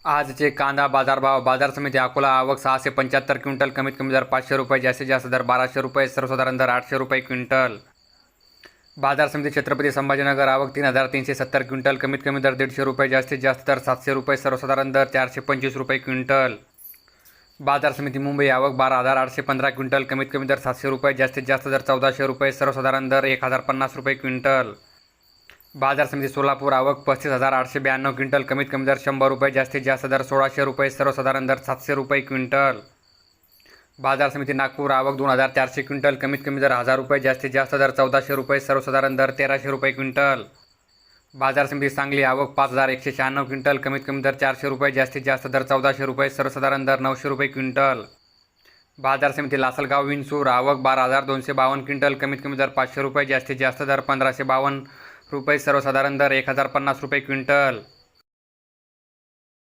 आजचे कांदा बाजारभाव. बाजार समिती अकोला. आवक 675 क्विंटल. कमीत कमी दर 500 रुपये. जास्तीत जास्त दर 1200 रुपये. सर्वसाधारण दर 800 रुपये क्विंटल. बाजार समिती छत्रपती संभाजीनगर. आवक 3370 क्विंटल. कमीत कमी दर 150 रुपये. जास्तीत जास्त दर 700 रुपये. सर्वसाधारण दर 425 रुपये क्विंटल. बाजार समिती मुंबई. आवक 12815 क्विंटल. कमीत कमी दर 700 रुपये. जास्तीत जास्त दर 1400 रुपये. सर्वसाधारण दर 1050 रुपये क्विंटल. बाजार समिती सोलापूर. आवक 35892 क्विंटल. कमीत कमी दर 100 रुपये. जास्तीत जास्त दर 1600 रुपये. सर्वसाधारण दर 700 रुपये क्विंटल. बाजार समिती नागपूर. आवक 2400 क्विंटल. कमीत कमी दर 1000 रुपये. जास्तीत जास्त दर 1400 रुपये. सर्वसाधारण दर 1300 रुपये क्विंटल. बाजार समिती सांगली. आवक 5196 क्विंटल. कमीत कमी दर 400 रुपये. जास्तीत जास्त दर 1400 रुपये. सर्वसाधारण दर 900 रुपये क्विंटल. बाजार समिती लासलगाव विंचूर. आवक 12252 क्विंटल. कमीत कमी दर 500 रुपये. जास्तीत जास्त दर 1552 रुपये. सर्वसाधारण दर 1050 रुपये क्विंटल.